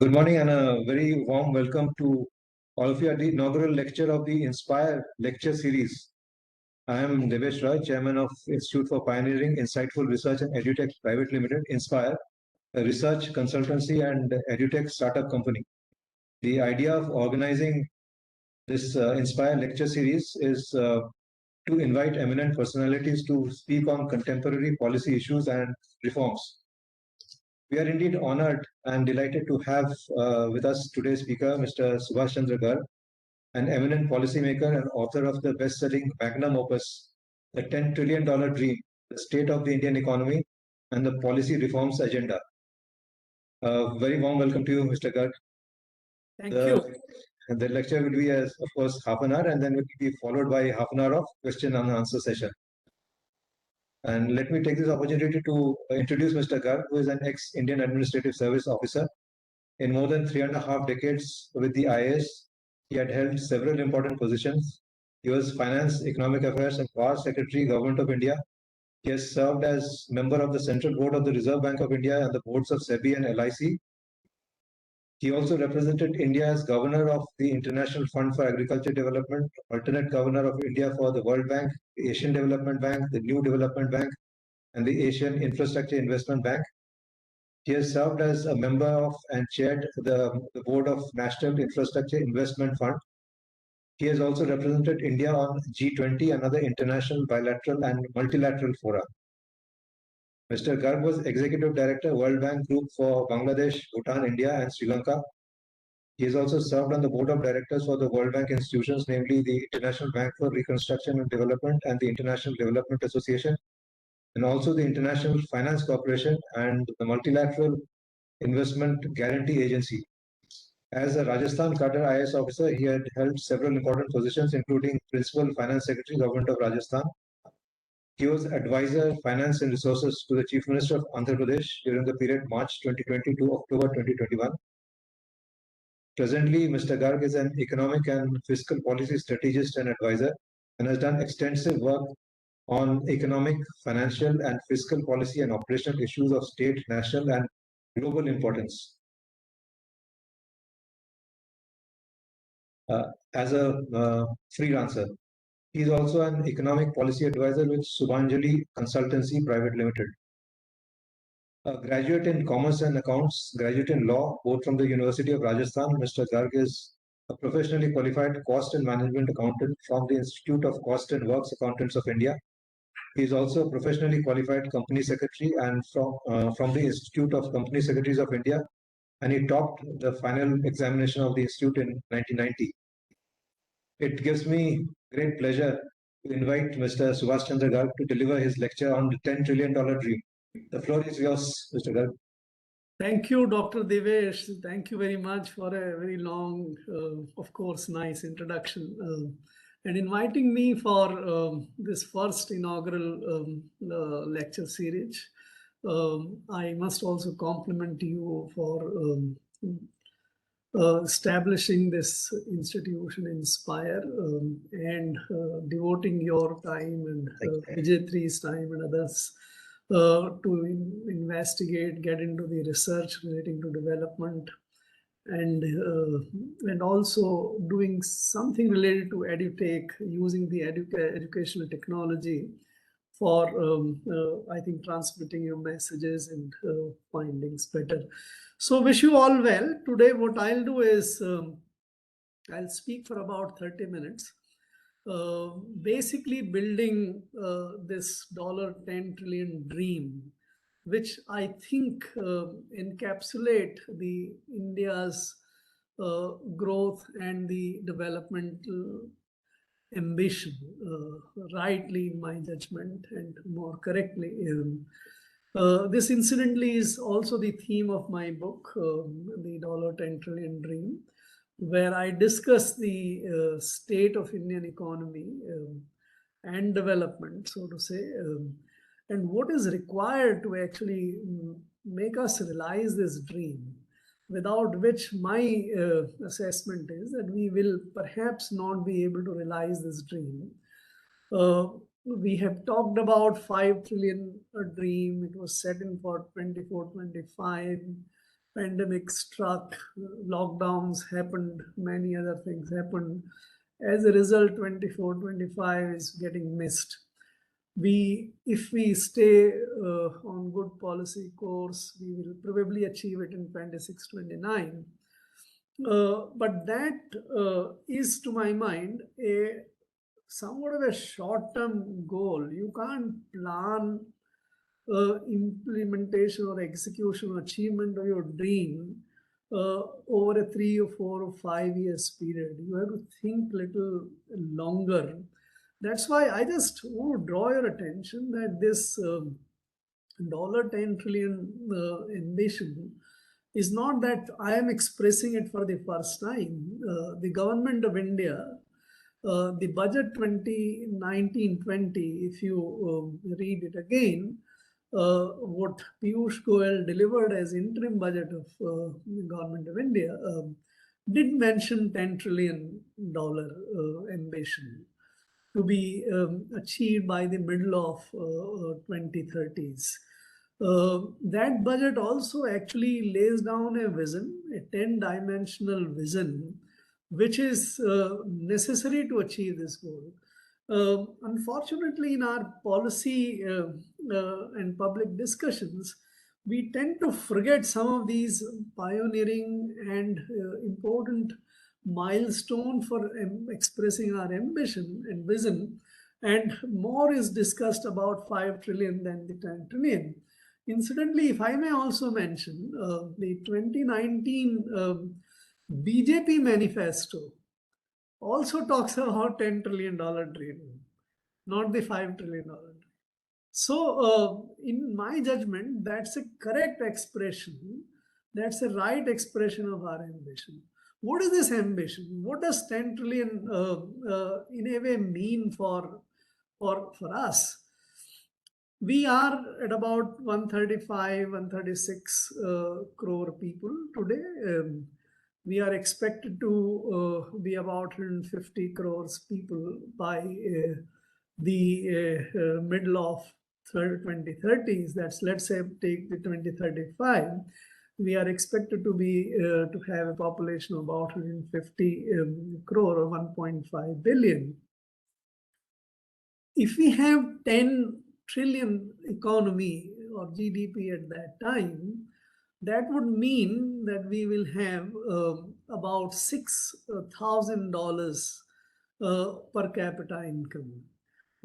Good morning and a very warm welcome to all of you at the inaugural lecture of the InsPIRE lecture series. I am Debesh, Chairman of Institute for Pioneering, Insightful Research and Edutech Private Limited, InsPIRE, a research consultancy and edutech startup company. The idea of organizing this InsPIRE lecture series is to invite eminent personalities to speak on contemporary policy issues and reforms. We are indeed honored and delighted to have with us today's speaker, Mr. Subhash Chandra Garg, an eminent policymaker and author of the best-selling magnum opus, The $10 Trillion Dream, The State of the Indian Economy and the Policy Reforms Agenda. Very warm welcome to you, Mr. Garg. Thank you. The lecture will be, of course, half an hour, and then it will be followed by half an hour of question and answer session. And let me take this opportunity to introduce Mr. Garg, who is an ex-Indian Administrative Service officer. In more than 3.5 decades with the IAS, he had held several important positions. He was Finance, Economic Affairs and Power Secretary, Government of India. He has served as member of the Central Board of the Reserve Bank of India and the boards of SEBI and LIC. He also represented India as Governor of the International Fund for Agriculture Development, alternate Governor of India for the World Bank, the Asian Development Bank, the New Development Bank, and the Asian Infrastructure Investment Bank. He has served as a member of and chaired the board of National Infrastructure Investment Fund. He has also represented India on G20 and other international bilateral and multilateral fora. Mr. Garg was Executive Director, World Bank Group for Bangladesh, Bhutan, India, and Sri Lanka. He has also served on the board of directors for the World Bank institutions, namely the International Bank for Reconstruction and Development and the International Development Association, and also the International Finance Corporation and the Multilateral Investment Guarantee Agency. As a Rajasthan cadre IAS officer, he had held several important positions, including Principal Finance Secretary, Government of Rajasthan. He was Advisor, Finance and Resources to the Chief Minister of Andhra Pradesh during the period March 2020 to October 2021. Presently, Mr. Garg is an economic and fiscal policy strategist and advisor and has done extensive work on economic, financial, and fiscal policy and operational issues of state, national, and global importance. As a freelancer, he is also an economic policy advisor with Subhanjali Consultancy Private Limited. A graduate in Commerce and Accounts, graduate in Law, both from the University of Rajasthan. Mr. Garg is a professionally qualified cost and management accountant from the Institute of Cost and Works Accountants of India. He is also a professionally qualified company secretary and from the Institute of Company Secretaries of India, and he topped the final examination of the institute in 1990. It gives me great pleasure to invite Mr. Subhash Chandra Garg to deliver his lecture on the $10 trillion dream. The floor is yours, Mr. Garg. Thank you, Dr. Debesh. Thank you very much for a very long, of course, nice introduction and inviting me for this first inaugural lecture series. I must also compliment you for establishing this institution, InsPIRE, and devoting your time and Vijay Three's time and others to investigate, get into the research relating to development, and also doing something related to edutech, using the educational technology for, I think, transmitting your messages and findings better. So wish you all well. Today what I'll do is I'll speak for about 30 minutes, basically building this $10 trillion dream, which I think encapsulate the India's growth and the development ambition, rightly in my judgment, and more correctly. This incidentally is also the theme of my book, The $10 Trillion Dream, where I discuss the state of Indian economy and development, so to say, and what is required to actually make us realize this dream, without which my assessment is that we will perhaps not be able to realize this dream. We have talked about 5 trillion dream. It was set in for 24-25. pandemic struck, lockdowns happened, many other things happened. As a result, 24, 25 is getting missed. If we stay on good policy course, we will probably achieve it in 26, 29. But that is, to my mind, a somewhat of a short-term goal. You can't plan implementation or execution or achievement of your dream over a 3 or 4 or 5 years period. You have to think little longer. That's why I just want to draw your attention that this $10 trillion ambition is not that I am expressing it for the first time. The government of India, the budget 2019-20, if you read it again, what Piyush Goyal delivered as interim budget of the government of India did mention $10 trillion ambition to be achieved by the middle of 2030s. That budget also actually lays down a vision, a 10-dimensional vision, which is necessary to achieve this goal. Unfortunately, in our policy and public discussions, we tend to forget some of these pioneering and important milestone for expressing our ambition and vision, and more is discussed about 5 trillion than the 10 trillion. Incidentally, if I may also mention, the 2019 BJP manifesto also talks about $10 trillion dream, not the $5 trillion dream. So, in my judgment, that's a correct expression. That's a right expression of our ambition. What is this ambition? What does 10 trillion in a way mean for us? We are at about 135, 136 crore people today. We are expected to be about 150 crores people by the middle of 2030s. That's, let's say, take the 2035. We are expected to be to have a population of about 150 crore or 1.5 billion. If we have 10 trillion economy or GDP at that time, that would mean that we will have about $6,000 per capita income.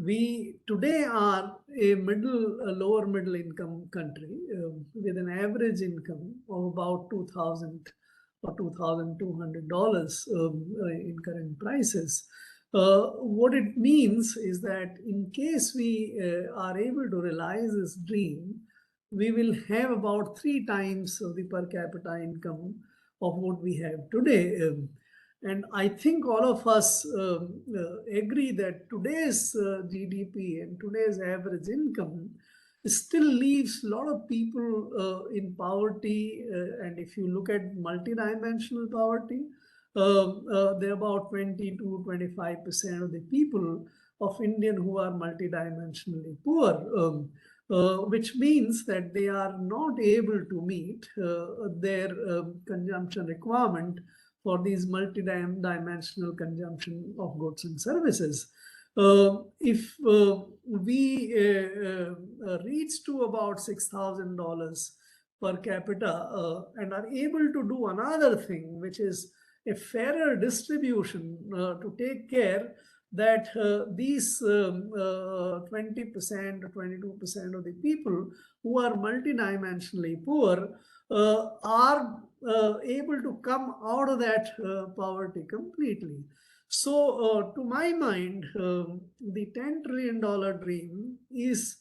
We today are a lower middle income country with an average income of about $2,000 or $2,200 in current prices. What it means is that in case we are able to realize this dream, we will have about 3 times of the per capita income of what we have today. And I think all of us agree that today's GDP and today's average income still leaves a lot of people in poverty. And if you look at multidimensional poverty, there are about 20 to 25% of the people of Indian who are multidimensionally poor. Which means that they are not able to meet their consumption requirement for these multi-dimensional consumption of goods and services. If we reach to about $6,000 per capita and are able to do another thing, which is a fairer distribution to take care that these 20% or 22% of the people who are multidimensionally poor are able to come out of that poverty completely. So to my mind, the $10 trillion dream is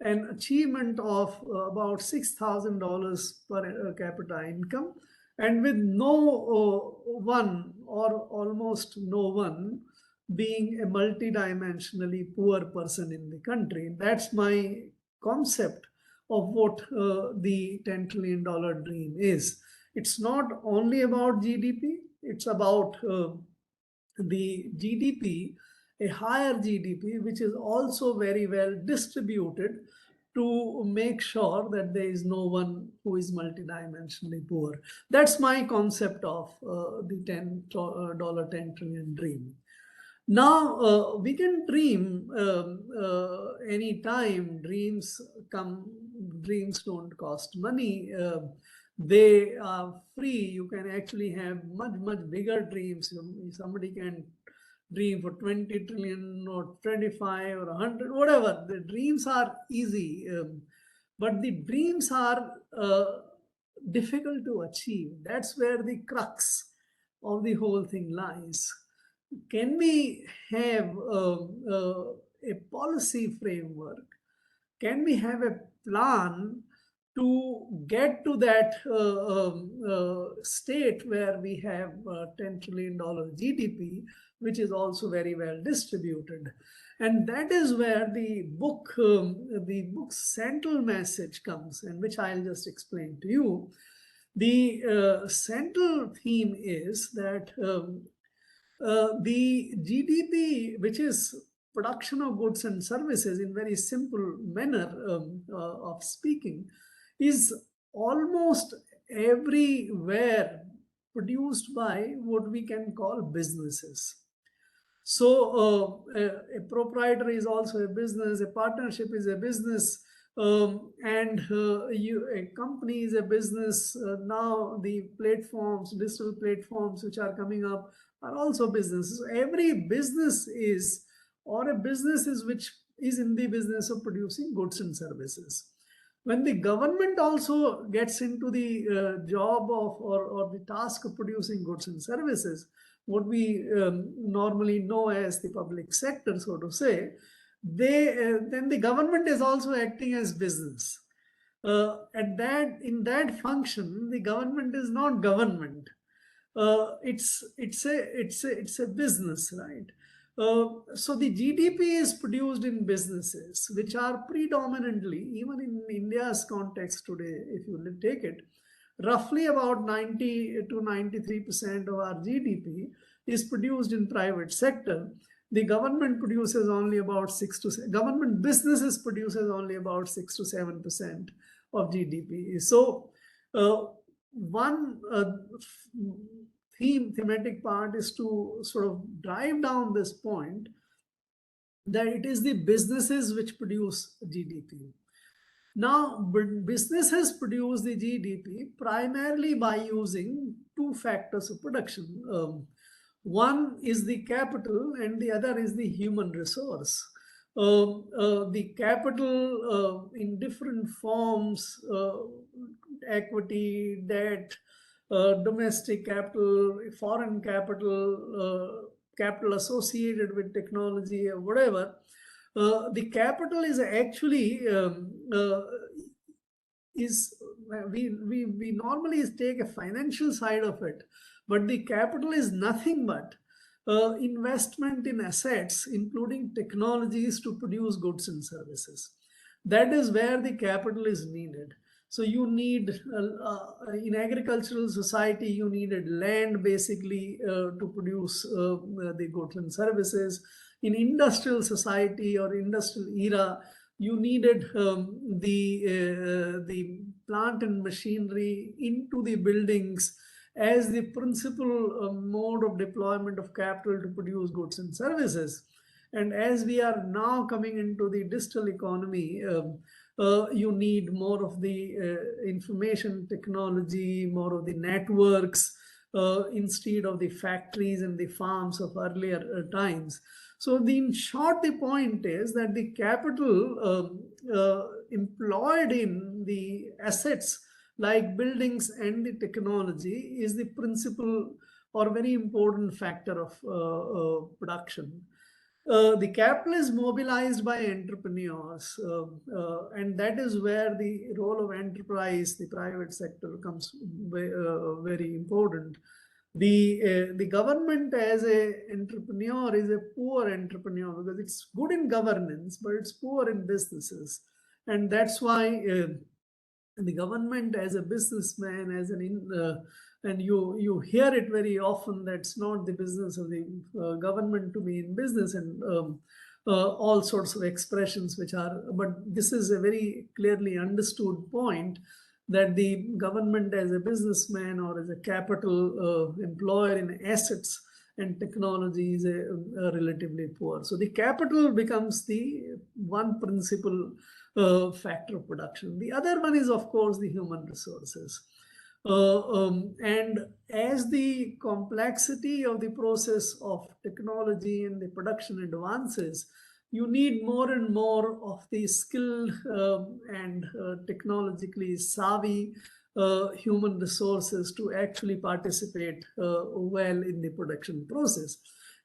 an achievement of about $6,000 per capita income, and with no one or almost no one being a multidimensionally poor person in the country. That's my concept of what the $10 trillion dream is. It's not only about GDP, it's about the GDP, a higher GDP, which is also very well distributed to make sure that there is no one who is multidimensionally poor. That's my concept of the $10 trillion dream. Now, we can dream any time. Dreams come, dreams don't cost money. They are free. You can actually have much, much bigger dreams. Somebody can dream for 20 trillion or 25 or 100, whatever. The dreams are easy, but the dreams are difficult to achieve. That's where the crux of the whole thing lies. Can we have a policy framework? Can we have a plan to get to that state where we have $10 trillion GDP, which is also very well distributed? And that is where the book's central message comes, and which I'll just explain to you. The central theme is that the GDP, which is production of goods and services in very simple manner of speaking, is almost everywhere produced by what we can call businesses. So a proprietor is also a business, a partnership is a business, and a company is a business. Now the platforms, digital platforms which are coming up are also businesses. So every business is, or a business is which is in the business of producing goods and services. When the government also gets into the job of or the task of producing goods and services, what we normally know as the public sector, so to say, then the government is also acting as business. In that function, the government is not government. It's a business, right? So the GDP is produced in businesses, which are predominantly, even in India's context today, if you take it, roughly about 90 to 93% of our GDP is produced in private sector. The government produces only about government businesses produces only about 6 to 7% of GDP. So one thematic part is to sort of drive down this point that it is the businesses which produce GDP. Now, businesses produce the GDP primarily by using two factors of production. One is the capital and the other is the human resource. The capital in different forms, equity, debt, domestic capital, foreign capital, capital associated with technology or whatever. The capital is actually we normally take a financial side of it, but the capital is nothing but investment in assets, including technologies to produce goods and services. That is where the capital is needed. So you need, in agricultural society, you needed land basically to produce the goods and services. In industrial society or industrial era, you needed the plant and machinery into the buildings as the principal mode of deployment of capital to produce goods and services. And as we are now coming into the digital economy, you need more of the information technology, more of the networks, instead of the factories and the farms of earlier times. So in short, the point is that the capital employed in the assets like buildings and the technology is the principal or very important factor of production. The capital is mobilized by entrepreneurs, and that is where the role of enterprise, the private sector, comes very important. The government as an entrepreneur is a poor entrepreneur because it's good in governance, but it's poor in businesses. And that's why the government as a businessman, as and you hear it very often, that's not the business of the government to be in business. And all sorts of expressions which are, but this is a very clearly understood point that the government as a businessman or as a capital employer in assets and technology is relatively poor. So the capital becomes the one principal factor of production. The other one is, of course, the human resources. And as the complexity of the process of technology and the production advances, you need more and more of the skilled and technologically savvy human resources to actually participate well in the production process.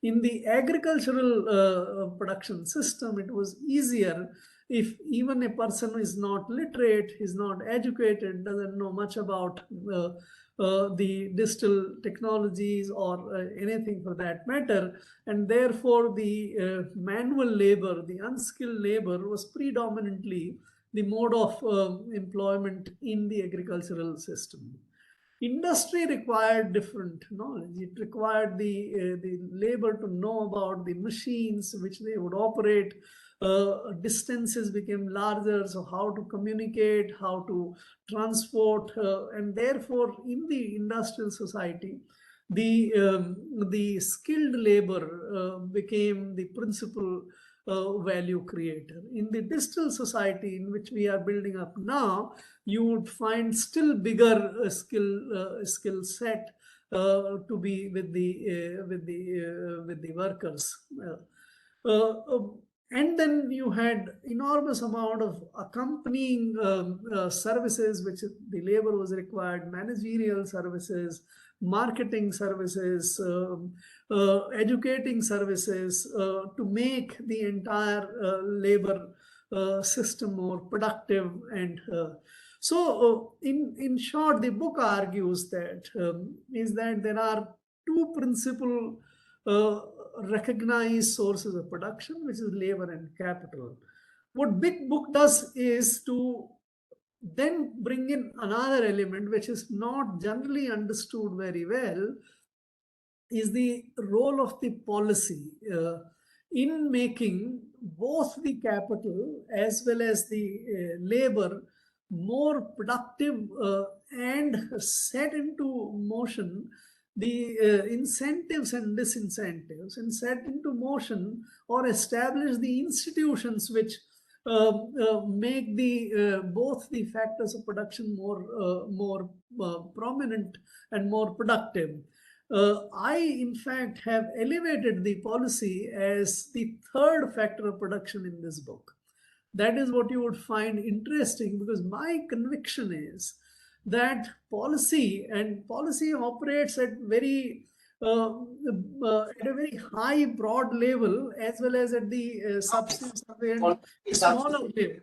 In the agricultural production system, it was easier if even a person is not literate, is not educated, doesn't know much about the digital technologies or anything for that matter, and therefore the manual labor, the unskilled labor was predominantly the mode of employment in the agricultural system. Industry required different knowledge. It required the labor to know about the machines which they would operate. Distances became larger, so how to communicate, how to transport, and therefore in the industrial society, the skilled labor became the principal value creator. In the digital society in which we are building up now, you would find still bigger skill set to be with the workers. And then you had enormous amount of accompanying services which the labor was required, managerial services, marketing services, educating services to make the entire labor system more productive. And so in short, the book argues that is that there are two principal recognized sources of production, which is labor and capital. What big book does is to then bring in another element which is not generally understood very well, is the role of the policy in making both the capital as well as the labor more productive and set into motion the incentives and disincentives, and set into motion or establish the institutions which make the both the factors of production more prominent and more productive. I, in fact, have elevated the policy as the third factor of production in this book. That is what you would find interesting, because my conviction is that policy operates at a very high, broad level, as well as at the substance of a smaller level.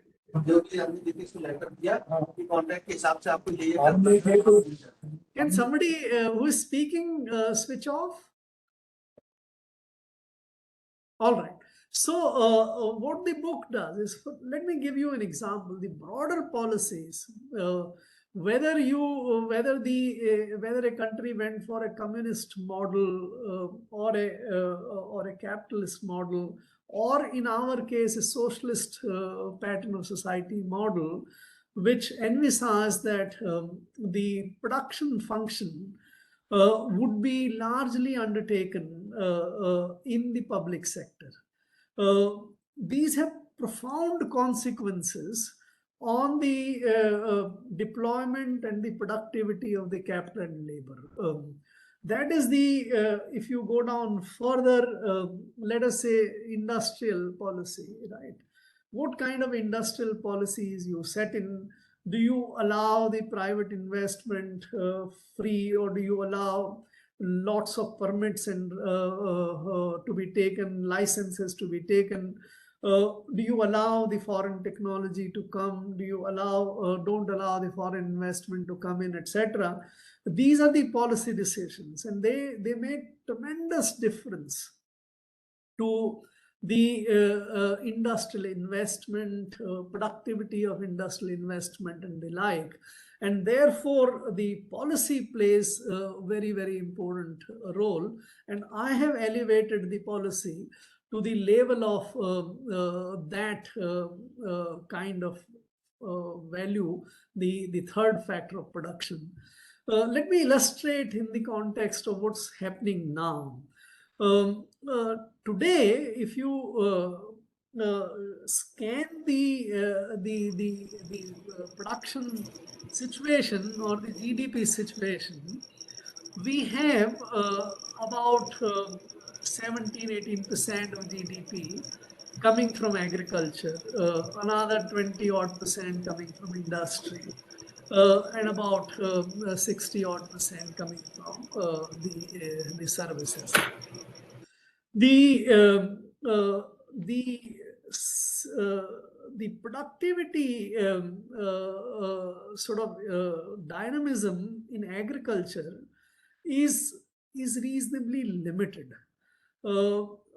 Can somebody who is speaking switch off? All right. So what the book does is, let me give you an example. The broader policies, whether a country went for a communist model or a capitalist model, or in our case a socialist pattern of society model, which envisaged that the production function would be largely undertaken in the public sector. These have profound consequences on the deployment and the productivity of the capital and labor. That is the, if you go down further, let us say industrial policy, right? What kind of industrial policies you set in? Do you allow the private investment free, or do you allow lots of permits and to be taken, licenses to be taken? Do you allow the foreign technology to come? Do you allow, don't allow the foreign investment to come in, etc.? These are the policy decisions, and they make tremendous difference to the industrial investment, productivity of industrial investment and the like. And therefore, the policy plays a very, very important role. And I have elevated the policy to the level of that kind of value, the third factor of production. Let me illustrate in the context of what's happening now. Today, if you scan the production situation or the GDP situation, we have about 17-18% of GDP coming from agriculture, another 20-odd% coming from industry, and about 60-odd% coming from the services. The productivity sort of dynamism in agriculture is reasonably limited.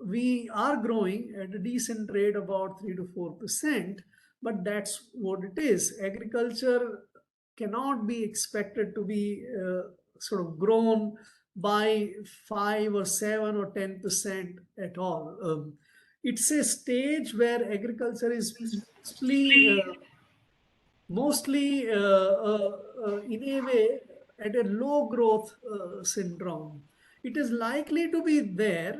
We are growing at a decent rate, about 3 to 4%, but that's what it is. Agriculture cannot be expected to be sort of grown by 5 or 7 or 10% at all. It's a stage where agriculture is mostly in a way at a low growth syndrome. It is likely to be there.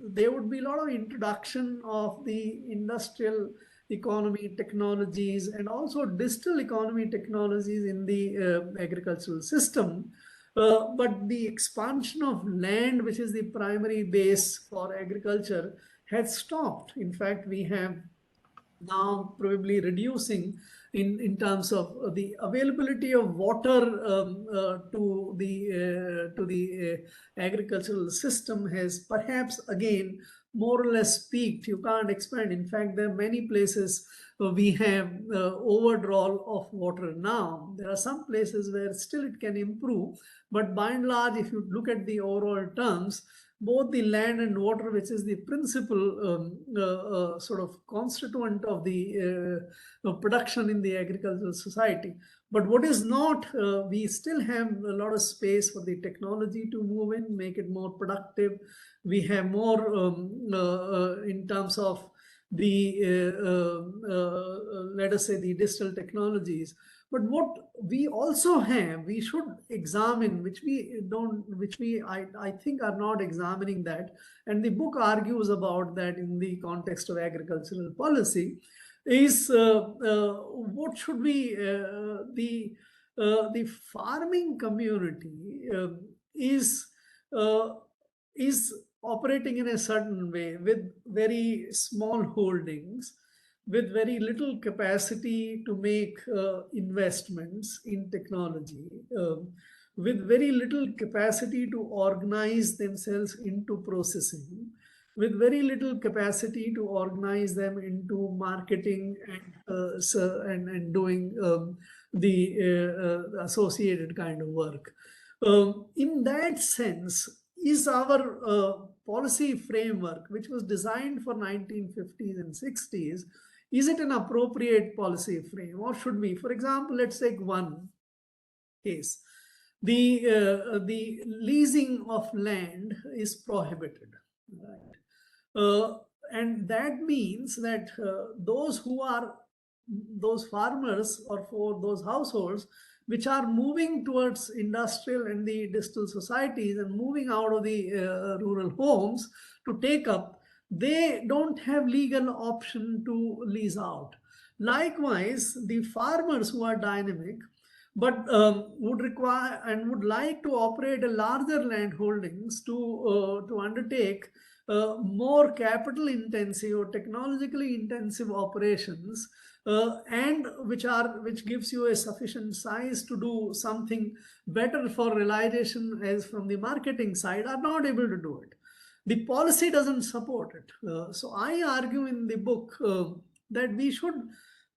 There would be a lot of introduction of the industrial economy technologies and also digital economy technologies in the agricultural system. But the expansion of land, which is the primary base for agriculture, has stopped. In fact, we have now probably reducing in terms of the availability of water to the agricultural system has perhaps again more or less peaked. You can't expand. In fact, there are many places we have overdrawal of water now. There are some places where still it can improve, but by and large, if you look at the overall terms, both the land and water, which is the principal sort of constituent of the production in the agricultural society. But what is not, we still have a lot of space for the technology to move in, make it more productive. We have more in terms of the, let us say, the digital technologies. But what we also have, we should examine, which we don't, I think are not examining that. And the book argues about that in the context of agricultural policy, is what should be the farming community is operating in a certain way with very small holdings, with very little capacity to make investments in technology, with very little capacity to organize themselves into processing, with very little capacity to organize them into marketing and doing the associated kind of work. In that sense, is our policy framework, which was designed for 1950s and 60s, is it an appropriate policy frame, or should we? For example, let's take one case. The leasing of land is prohibited, right? And that means that those farmers or for those households which are moving towards industrial and the digital societies and moving out of the rural homes to take up, they don't have legal option to lease out. Likewise, the farmers who are dynamic but would require and would like to operate a larger land holdings to undertake more capital intensive or technologically intensive operations, and which gives you a sufficient size to do something better for realization as from the marketing side, are not able to do it. The policy doesn't support it. So I argue in the book that we should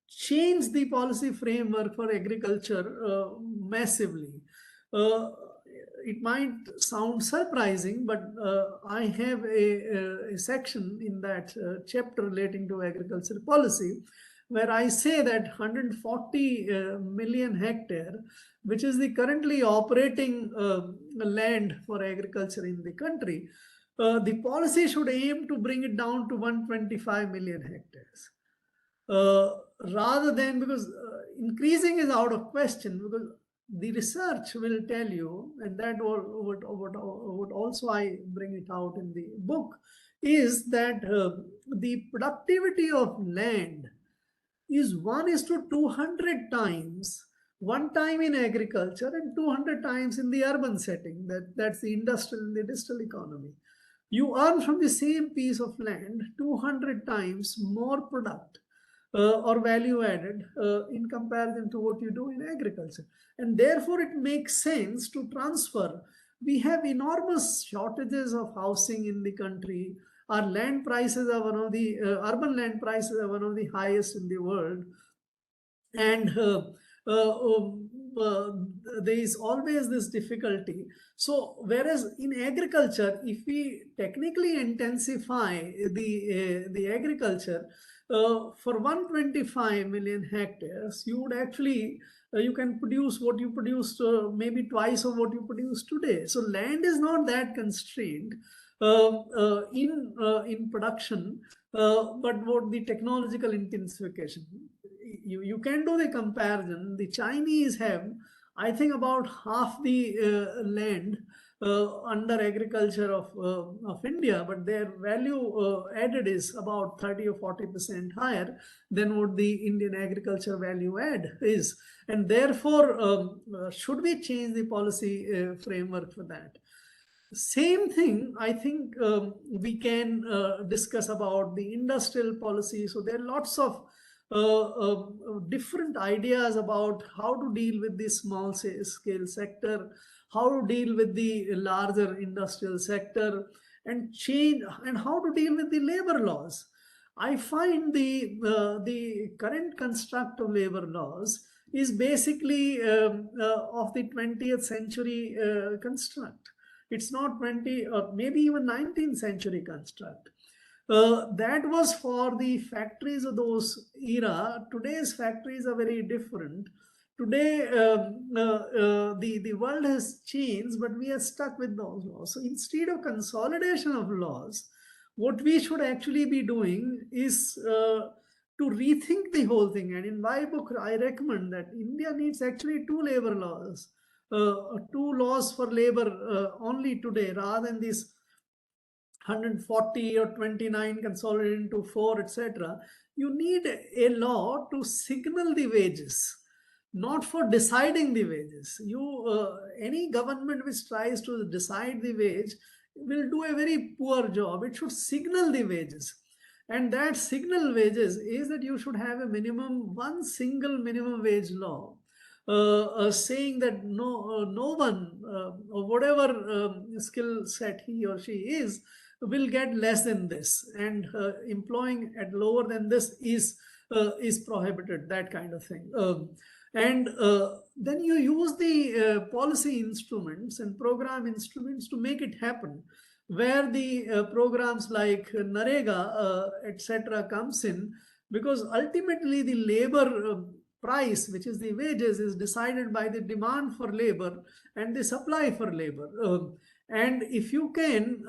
change the policy framework for agriculture massively. It might sound surprising, but I have a section in that chapter relating to agriculture policy, where I say that 140 million hectare, which is the currently operating land for agriculture in the country, the policy should aim to bring it down to 125 million hectares. Rather than, because increasing is out of question, because the research will tell you, and that would also I bring it out in the book, is that the productivity of land is 1:200 times, one time in agriculture and 200 times in the urban setting. That's the industrial and the digital economy. You earn from the same piece of land 200 times more product or value added in comparison to what you do in agriculture. And therefore, it makes sense to transfer. We have enormous shortages of housing in the country. Our land prices are one of the urban land prices are one of the highest in the world, and uh, um, uh, there is always this difficulty. So, whereas in agriculture, if we technically intensify the agriculture for 125 million hectares, you would actually you can produce what you produced maybe twice of what you produce today. So land is not that constrained in production, but what the technological intensification. You can do the comparison. The Chinese have, I think, about half the land under agriculture of India, but their value added is about 30 or 40% higher than what the Indian agriculture value add is. And therefore, should we change the policy framework for that? Same thing, I think we can discuss about the industrial policy. So there are lots of different ideas about how to deal with the small scale sector, how to deal with the larger industrial sector, and change, and how to deal with the labor laws. I find the current construct of labor laws is basically of the 20th century construct. It's not 20 or maybe even 19th century construct. That was for the factories of those era. Today's factories are very different. Today, the world has changed, but we are stuck with those laws. So instead of consolidation of laws, what we should actually be doing is to rethink the whole thing. And in my book, I recommend that India needs actually two labor laws, two laws for labor only today, rather than these 140 or 29 consolidated into 4, etc. You need a law to signal the wages, not for deciding the wages. Any government which tries to decide the wage will do a very poor job. It should signal the wages. And that signal wages is that you should have a one single minimum wage law, saying that no one, or whatever skill set he or she is, will get less than this, and employing at lower than this is prohibited, that kind of thing. And then you use the policy instruments and program instruments to make it happen, where the programs like Narega, etc. comes in, because ultimately the labor price, which is the wages, is decided by the demand for labor and the supply for labor. And if you can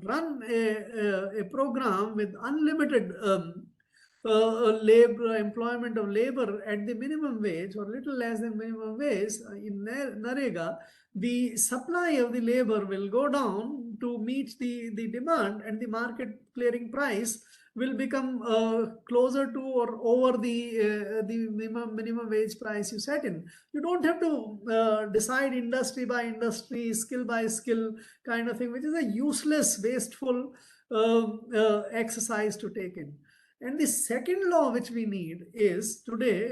run a program with unlimited employment of labor at the minimum wage or little less than minimum wage in Narega, the supply of the labor will go down to meet the demand, and the market clearing price will become closer to or over the minimum wage price you set in. You don't have to decide industry by industry, skill by skill kind of thing, which is a useless, wasteful exercise to take in. And the second law which we need is today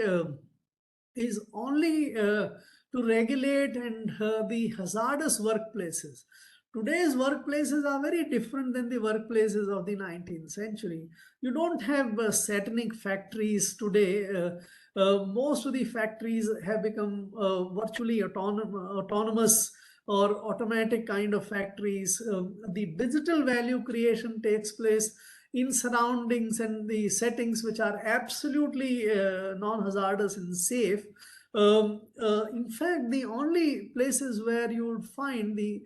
is only to regulate and the hazardous workplaces. Today's workplaces are very different than the workplaces of the 19th century. You don't have satanic factories today. Most of the factories have become virtually autonomous or automatic kind of factories. The digital value creation takes place in surroundings and the settings which are absolutely non-hazardous and safe. In fact, the only places where you would find the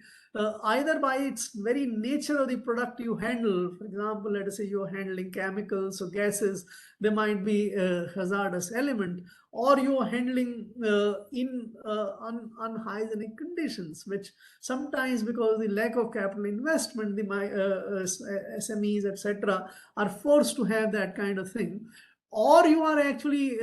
either by its very nature of the product you handle, for example, let us say you're handling chemicals or gases, there might be a hazardous element, or you're handling in unhygienic conditions, which sometimes because of the lack of capital investment, the SMEs, etc., are forced to have that kind of thing, or you are actually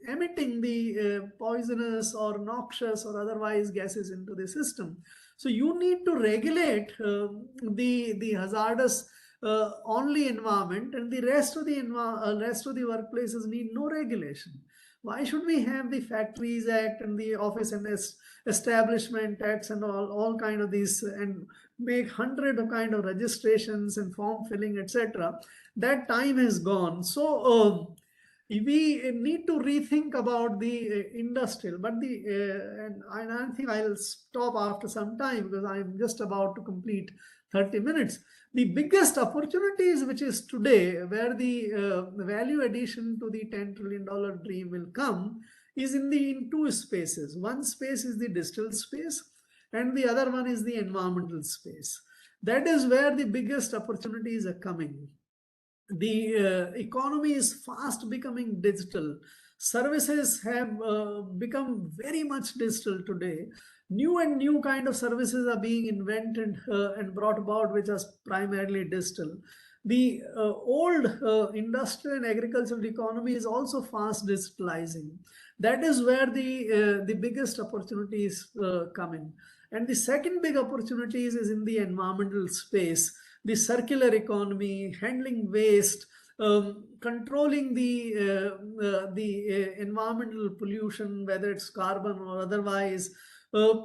emitting the poisonous or noxious or otherwise gases into the system. So you need to regulate the hazardous only environment, and the rest of the workplaces need no regulation. Why should we have the Factories Act and the Office and Establishment Acts and all kind of these, and make hundred of kind of registrations and form filling, etc.? That time has gone. So we need to rethink about the industrial, but and I think I'll stop after some time because I'm just about to complete 30 minutes. The biggest opportunities, which is today, where the value addition to the $10 trillion dream will come, is in two spaces. One space is the digital space, and the other one is the environmental space. That is where the biggest opportunities are coming. The economy is fast becoming digital. Services have become very much digital today. New and new kind of services are being invented and brought about, which are primarily digital. The old industrial and agricultural economy is also fast digitalizing. That is where the biggest opportunities come in. And the second big opportunities is in the environmental space, the circular economy, handling waste, controlling the environmental pollution, whether it's carbon or otherwise,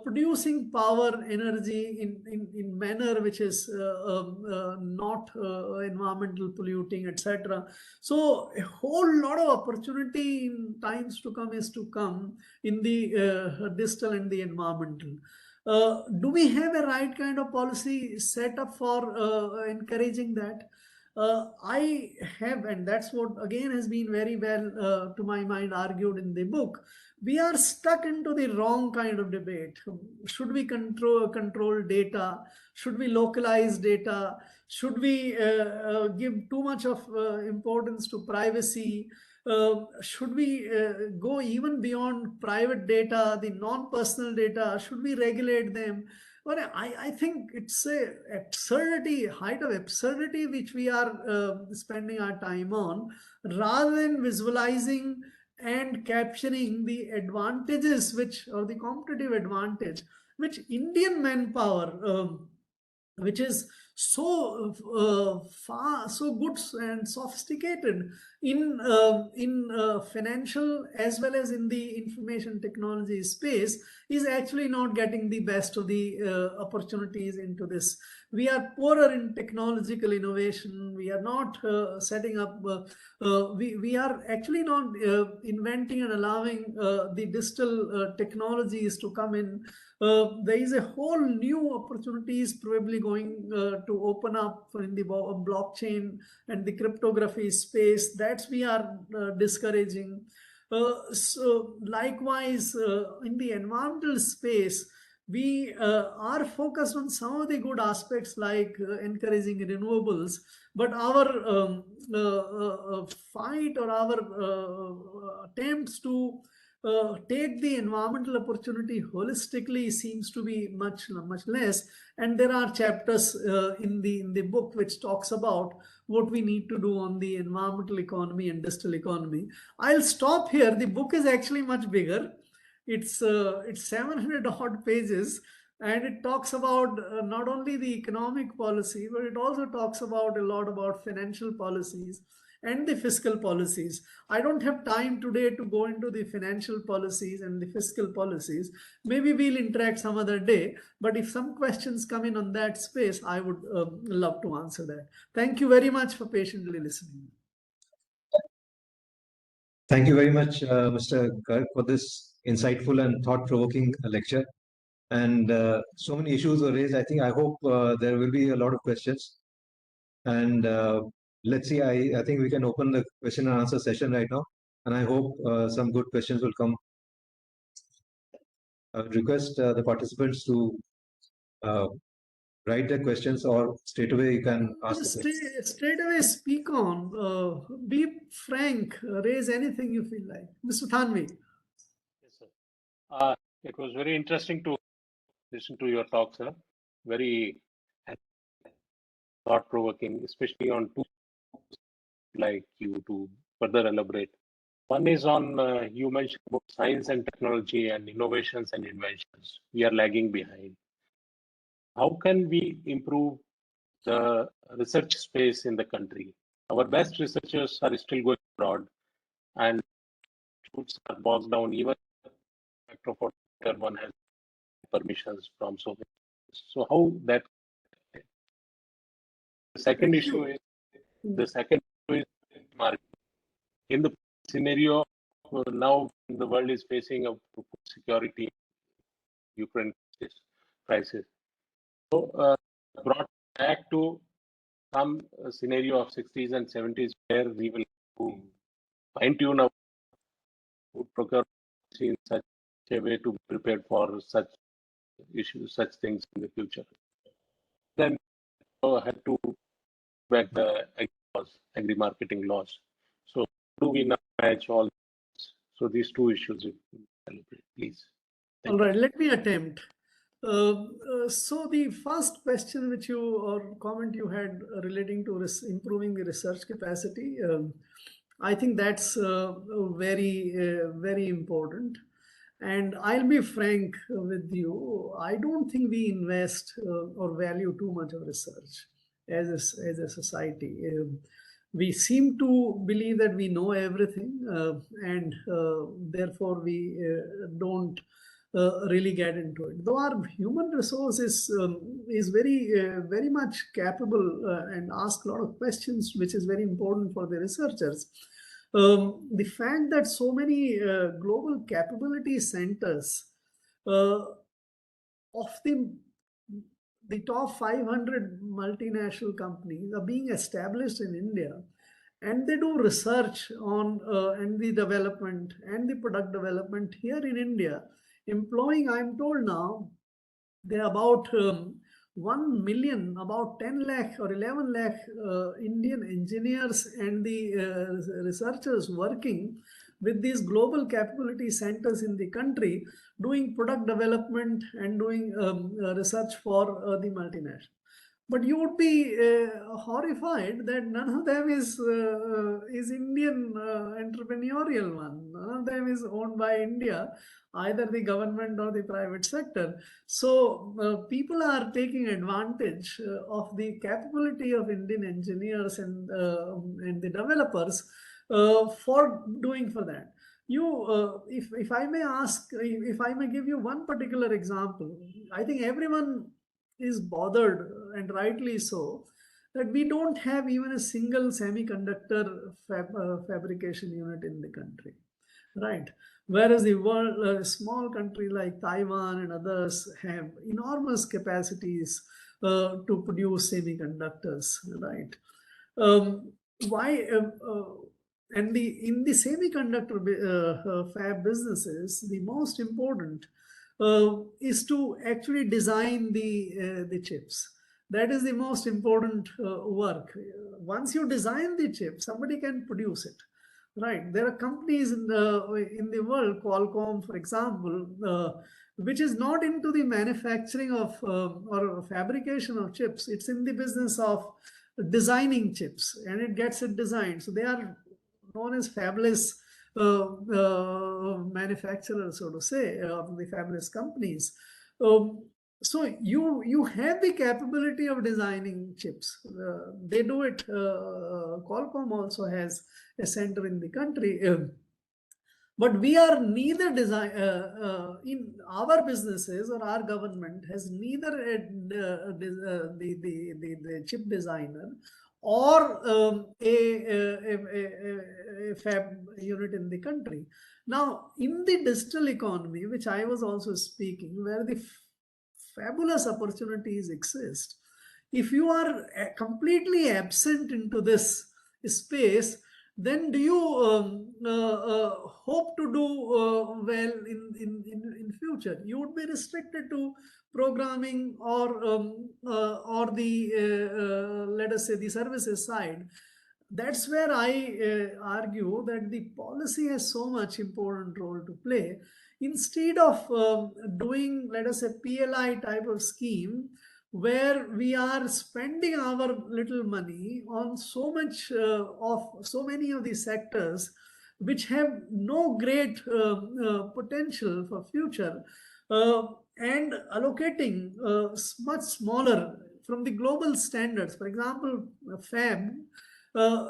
producing power energy in manner which is not environmental polluting, etc. So a whole lot of opportunity in times to come is to come in the digital and the environmental. Do we have a right kind of policy set up for encouraging that? I have, and that's what again has been very well, to my mind, argued in the book. We are stuck into the wrong kind of debate. Should we control data? Should we localize data? Should we give too much of importance to privacy? Should we go even beyond private data, the non-personal data? Should we regulate them? Well, I think it's a absurdity, height of absurdity, which we are spending our time on, rather than visualizing and capturing the advantages, or the competitive advantage, which Indian manpower, which is so so good and sophisticated in financial as well as in the information technology space, is actually not getting the best of the opportunities into this. We are poorer in technological innovation. We are not setting up, we are actually not inventing and allowing the digital technologies to come in. There is a whole new opportunities probably going to open up in the blockchain and the cryptography space. That's we are discouraging. So likewise, in the environmental space, we are focused on some of the good aspects like encouraging renewables, but our fight or our attempts to take the environmental opportunity holistically seems to be much less. And there are chapters in the book which talks about what we need to do on the environmental economy and digital economy. I'll stop here. The book is actually much bigger. It's 700 odd pages, and it talks about not only the economic policy, but it also talks about a lot about financial policies and the fiscal policies. I don't have time today to go into the financial policies and the fiscal policies. Maybe we'll interact some other day, but if some questions come in on that space, I would love to answer that. Thank you very much for patiently listening. Thank you very much, Mr. Garg, for this insightful and thought-provoking lecture. And so many issues were raised. I hope there will be a lot of questions. And let's see, I think we can open the question and answer session right now. And I hope some good questions will come I would request the participants to write their questions, or straight away you can ask the questions. Straight away speak on. Be frank. Raise anything you feel like. Mr. Thanvi. Yes, sir. It was very interesting to listen to your talk, sir. Very thought-provoking, especially on two like you to further elaborate. One is on you mentioned about science and technology and innovations and inventions. We are lagging behind. How can we improve the research space in the country? Our best researchers are still going abroad, and institutes are bogged down. Even spectrophotometer one has permissions from so many. So how that? The second issue is market. In the scenario now, the world is facing a food security, Ukraine crisis. So brought back to some scenario of 60s and 70s where we will fine tune our food procurement in such a way to be prepared for such issues, such things in the future. Then had to back the agri-marketing laws. So do we now match all this? So these two issues, if you celebrate, please. All right, let me attempt. So the first question which you or comment you had relating to improving the research capacity, I think that's very important. And I'll be frank with you, I don't think we invest or value too much of research as a society. We seem to believe that we know everything, and therefore we don't really get into it. Though our human resource is very much capable and ask a lot of questions, which is very important for the researchers. The fact that so many global capability centers of the top 500 multinational companies are being established in India, and they do research on and the development and the product development here in India, employing, I'm told now, there are about 1 million, about 10 lakh or 11 lakh Indian engineers and the researchers working with these global capability centers in the country, doing product development and doing research for the multinational. But you would be horrified that none of them is Indian entrepreneurial one. None of them is owned by India, either the government or the private sector. So people are taking advantage of the capability of Indian engineers and the developers for doing for that. You, if I may ask, if I may give you one particular example, I think everyone is bothered, and rightly so, that we don't have even a single semiconductor fabrication unit in the country, right? Whereas the world, a small country like Taiwan and others have enormous capacities to produce semiconductors, right? Why? And in the semiconductor fab businesses, the most important is to actually design the chips. That is the most important work. Once you design the chip, somebody can produce it, right? There are companies in the world, Qualcomm, for example, which is not into the manufacturing of or fabrication of chips. It's in the business of designing chips, and it gets it designed. So they are known as fabless manufacturers, so to say, of the fabless companies. So you have the capability of designing chips. They do it. Qualcomm also has a center in the country. But we are neither design in our businesses, or our government has neither the chip designer or a fab unit in the country. Now, in the digital economy, which I was also speaking, where the fabulous opportunities exist, if you are completely absent into this space, then do you hope to do well in future? You would be restricted to programming or the let us say the services side. That's where I argue that the policy has so much important role to play. Instead of doing, let us say, PLI type of scheme, where we are spending our little money on so much of so many of these sectors which have no great potential for future, and allocating much smaller from the global standards. For example, FAB,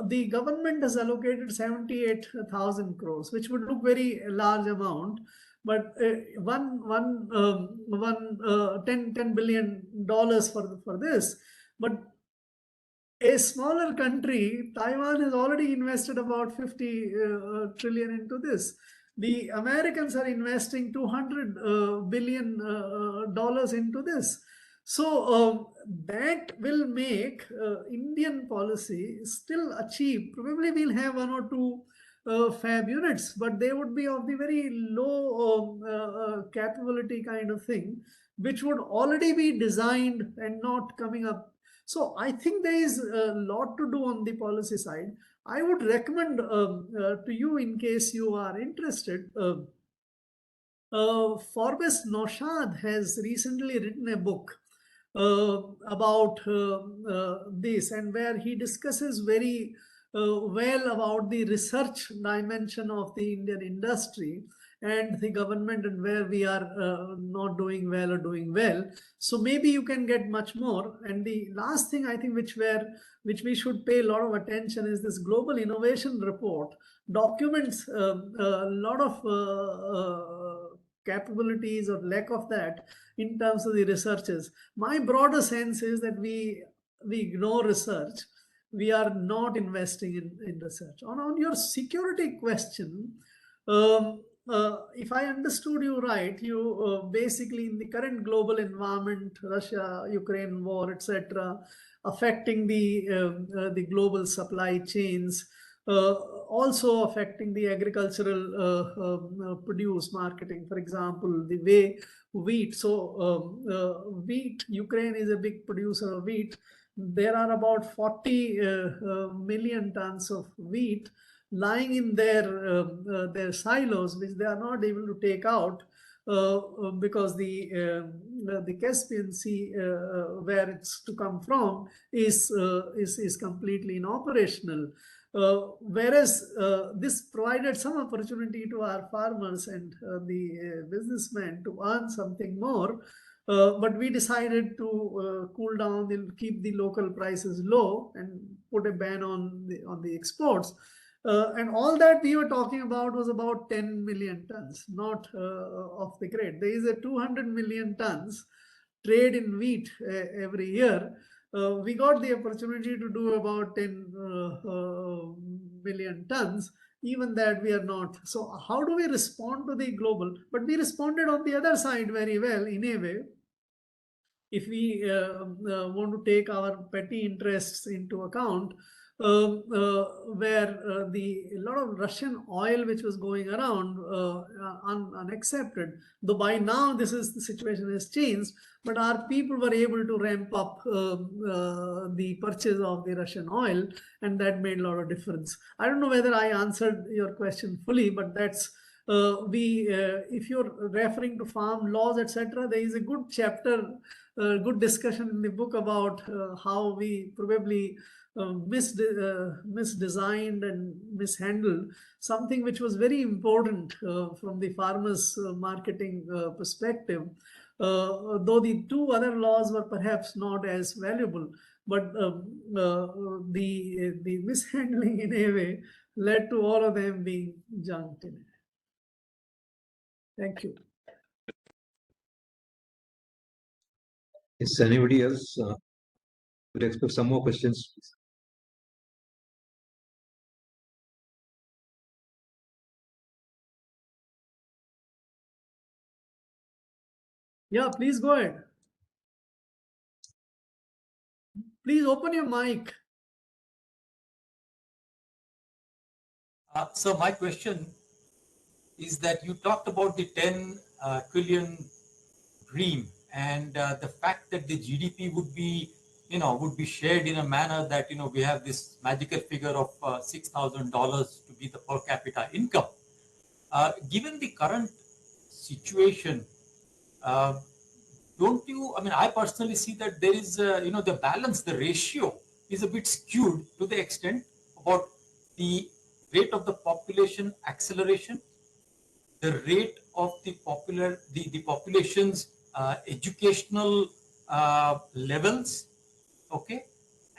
the government has allocated 78,000 crores, which would look very large amount, but $10 billion for this. But a smaller country, Taiwan, has already invested about 50 trillion into this. The Americans are investing $200 billion into this. So that will make Indian policy still achieve. Probably we'll have one or two fab units, but they would be of the very low capability kind of thing, which would already be designed and not coming up. So I think there is a lot to do on the policy side. I would recommend to you, in case you are interested, Forbes Noshad has recently written a book about this, and where he discusses very well about the research dimension of the Indian industry and the government, and where we are not doing well or doing well. So maybe you can get much more. And the last thing I think which we should pay a lot of attention is this global innovation report documents a lot of capabilities or lack of that in terms of the researchers. My broader sense is that we ignore research. We are not investing in research. On your security question, if I understood you right, you basically, in the current global environment, Russia-Ukraine war, etc., affecting the global supply chains, also affecting the agricultural produce marketing. For example, the way wheat. So wheat, Ukraine is a big producer of wheat. There are about 40 million tons of wheat lying in their silos, which they are not able to take out because the Caspian Sea, where it's to come from, is completely inoperational. Whereas this provided some opportunity to our farmers and the businessmen to earn something more, but we decided to cool down and keep the local prices low and put a ban on the exports. And all that we were talking about was about 10 million tons, not of the grade. There is a 200 million tons trade in wheat every year. We got the opportunity to do about 10 million tons. Even that we are not. So how do we respond to the global? But we responded on the other side very well in a way. If we want to take our petty interests into account, where a lot of Russian oil which was going around unaccepted, though by now the situation has changed, but our people were able to ramp up the purchase of the Russian oil, and that made a lot of difference. I don't know whether I answered your question fully, but that's if you're referring to farm laws, etc., there is a good chapter, good discussion in the book about how we probably misdesigned and mishandled something which was very important from the farmers' marketing perspective. Though the two other laws were perhaps not as valuable, but the mishandling in a way led to all of them being junked in it. Thank you. Is anybody else would expect some more questions, please? Yeah, please go ahead. Please open your mic. So my question is that you talked about the 10 trillion dream and the fact that the GDP would be, would be shared in a manner that, we have this magical figure of $6,000 to be the per capita income. Given the current situation, don't you, I mean, I personally see that there is, the balance, the ratio is a bit skewed to the extent about the rate of the population acceleration, the rate of the population's educational levels, okay,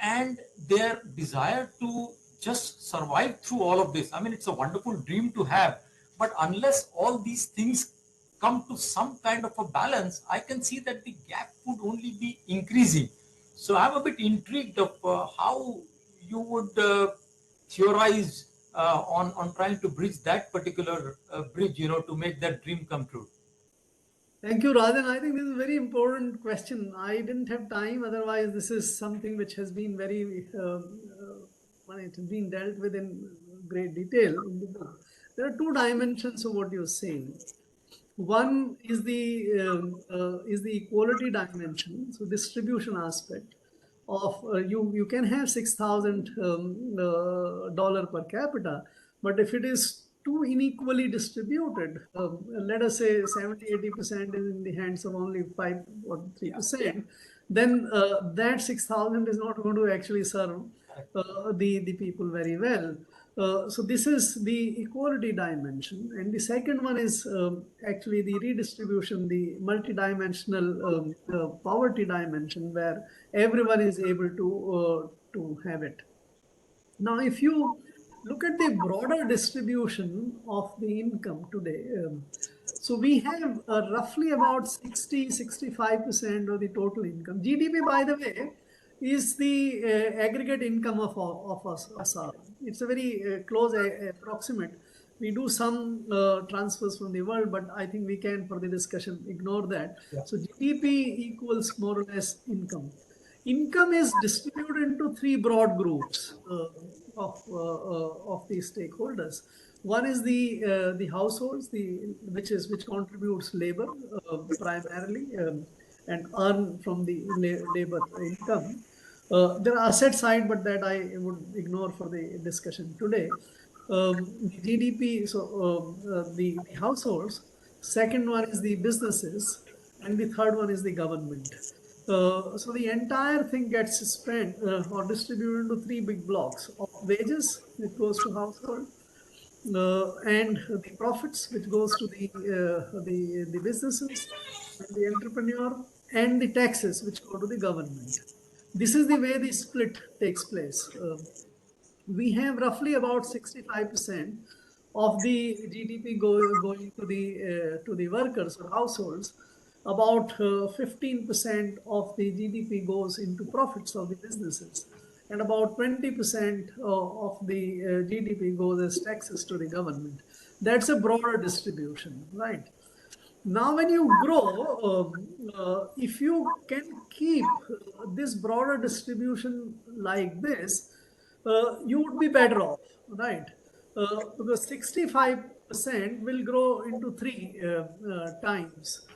and their desire to just survive through all of this. I mean, it's a wonderful dream to have, but unless all these things come to some kind of a balance, I can see that the gap would only be increasing. So I'm a bit intrigued of how you would theorize on trying to bridge that particular bridge, to make that dream come true. Thank you, Rajan. I think this is a very important question. I didn't have time. Otherwise, this is something which has been very, it has been dealt with in great detail in the book. There are two dimensions of what you're saying. One is the equality dimension, so distribution aspect of you can have $6,000 dollar per capita, but if it is too unequally distributed, let us say 70-80% is in the hands of only 5 or 3%, then that 6,000 is not going to actually serve the people very well. So this is the equality dimension, and the second one is actually the redistribution, the multidimensional poverty dimension, where everyone is able to have it. Now, if you look at the broader distribution of the income today, so we have roughly about 60-65% of the total income. GDP, by the way, is the aggregate income of us all. It's a very close approximate. We do some transfers from the world, but I think we can, for the discussion, ignore that. Yeah. So GDP equals more or less income. Income is distributed into three broad groups of the stakeholders. One is the households, which contributes labor primarily and earn from the labor income. There are asset side, but that I would ignore for the discussion today. The GDP, so the households. Second one is the businesses, and the third one is the government. So the entire thing gets spent or distributed into three big blocks of wages, which goes to household, and the profits, which goes to the businesses, and the entrepreneur, and the taxes, which go to the government. This is the way the split takes place. We have roughly about 65% of the GDP going to the workers or households. About 15% of the GDP goes into profits of the businesses, and about 20% of the GDP goes as taxes to the government. That's a broader distribution, right? Now, when you grow, if you can keep this broader distribution like this, you would be better off, right? Because 65% will grow into three times.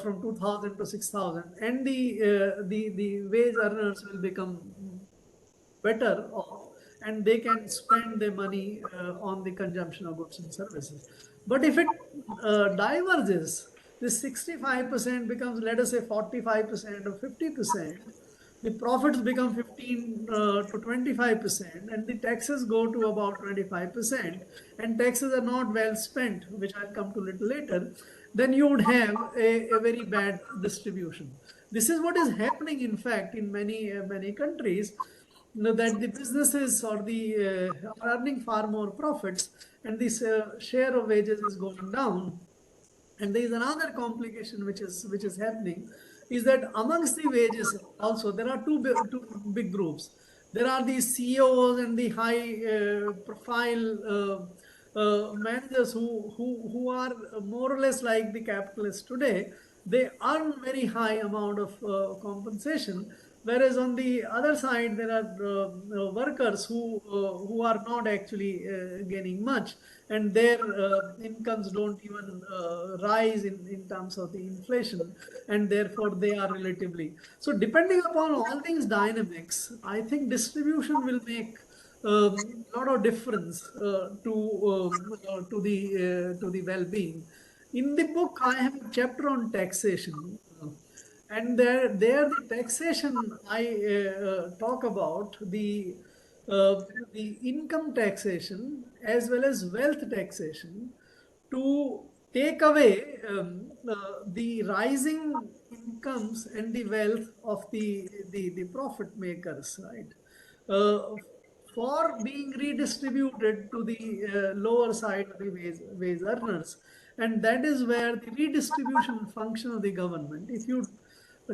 From 2,000 to 6,000, and the wage earners will become better off, and they can spend their money on the consumption of goods and services. But if it diverges, this 65% becomes, let us say, 45% or 50%. The profits become 15 to 25%, and the taxes go to about 25%, and taxes are not well spent, which I'll come to a little later. Then you would have a very bad distribution. This is what is happening, in fact, in many countries, that the businesses or the are earning far more profits, and this share of wages is going down. And there is another complication which is happening, is that amongst the wages also there are two big groups. There are the CEOs and the high profile managers who are more or less like the capitalists today. They earn very high amount of compensation, Whereas on the other side, there are workers who are not actually gaining much, and their incomes don't even rise in terms of the inflation, and therefore they are relatively. So depending upon all these dynamics, I think distribution will make lot of difference to the well-being. In the book, I have a chapter on taxation. And there the taxation I talk about the income taxation as well as wealth taxation to take away the rising incomes and the wealth of the profit makers, right? For being redistributed to the lower side of the wage earners. And that is where the redistribution function of the government, if you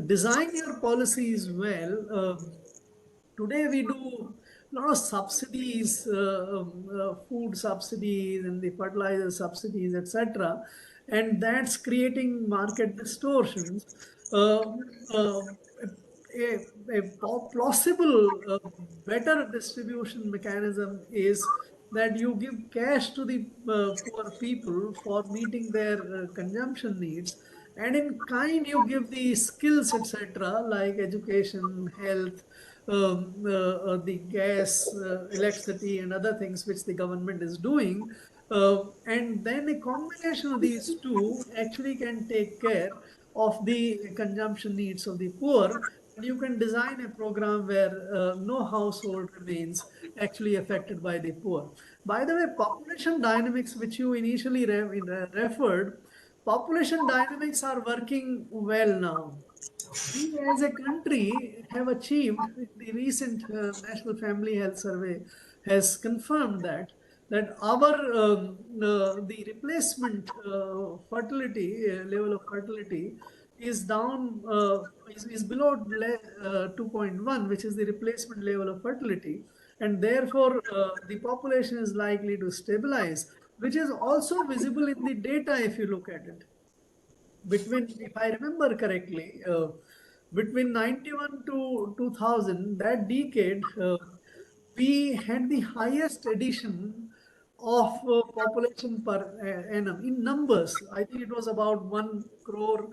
design your policies well, today we do a lot of subsidies, food subsidies and the fertilizer subsidies, etc. And that's creating market distortions. Uh, uh, a plausible better distribution mechanism is that you give cash to the poor people for meeting their consumption needs, and in kind you give the skills, etc., like education, health, the gas, electricity, and other things which the government is doing. And then a combination of these two actually can take care of the consumption needs of the poor. And you can design a program where no household remains actually affected by the poor. By the way, population dynamics, which you initially referred, population dynamics are working well now. We as a country have achieved, the recent National Family Health Survey has confirmed that our the replacement fertility level of fertility is down, is below 2.1, which is the replacement level of fertility, and therefore the population is likely to stabilize, which is also visible in the data if you look at it. Between, if I remember correctly, between 91 to 2000, that decade, we had the highest addition of population per annum in numbers. I think it was about 1 crore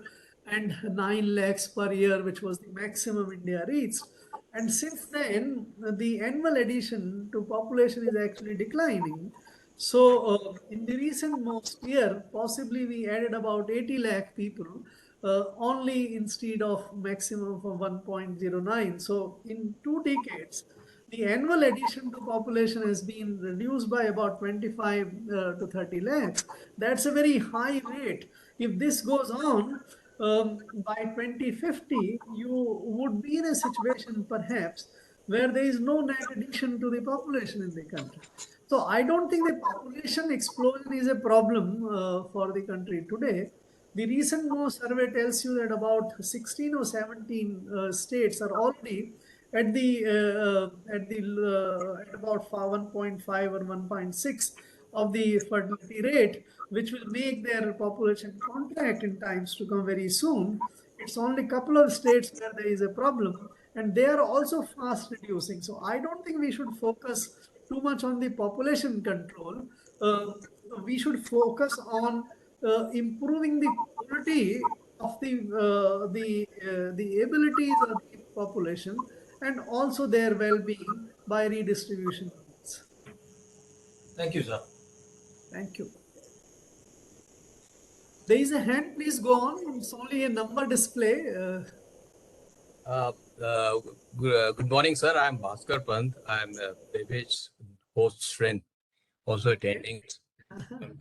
and 9 lakhs per year, which was the maximum India reached. And since then, the annual addition to population is actually declining. So in the recent most year, possibly we added about 80 lakh people only instead of maximum of 1.09. So in 2 decades, the annual addition to population has been reduced by about 25 to 30 lakhs. That's a very high rate. If this goes on, by 2050, you would be in a situation perhaps where there is no net addition to the population in the country. So I don't think the population explosion is a problem for the country today. The recent most survey tells you that about 16 or 17 states are already at about 1.5 or 1.6 of the fertility rate, which will make their population contract in times to come very soon. It's only a couple of states where there is a problem, and they are also fast reducing. So I don't think we should focus too much on the population control. We should focus on improving the quality of the abilities of the population and also their well-being by redistribution. Thank you, sir. Thank you. There is a hand, please go on. It's only a number display. Good morning, sir. I'm Bhaskar Pant. I'm Debesh host's friend, also attending.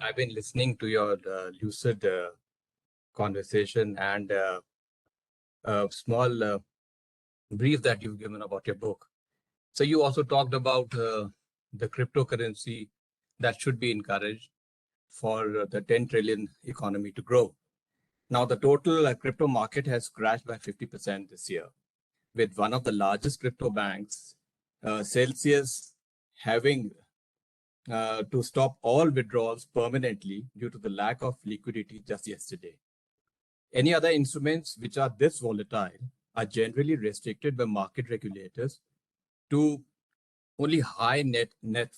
I've been listening to your lucid conversation and a small brief that you've given about your book. So you also talked about the cryptocurrency that should be encouraged for the 10 trillion economy to grow. Now, the total crypto market has crashed by 50% this year, with one of the largest crypto banks, Celsius, having to stop all withdrawals permanently due to the lack of liquidity just yesterday. Any other instruments which are this volatile are generally restricted by market regulators to only high net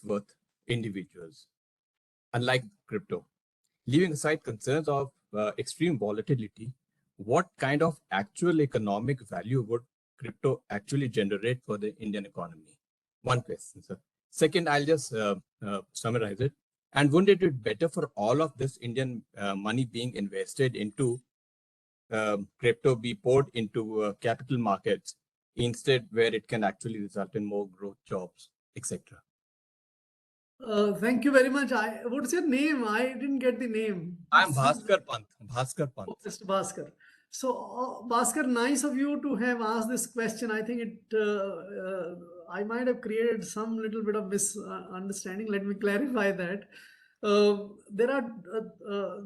worth individuals, unlike crypto. Leaving aside concerns of extreme volatility, what kind of actual economic value would crypto actually generate for the Indian economy? One question, sir. Second, I'll just summarize it. And wouldn't it be better for all of this Indian money being invested into crypto be poured into capital markets instead, where it can actually result in more growth, jobs, etc.? Thank you very much. What's your name? I didn't get the name. I'm Bhaskar Pant. Oh, Mr. Bhaskar. So, Bhaskar, nice of you to have asked this question. I think I might have created some little bit of misunderstanding. Let me clarify that. There are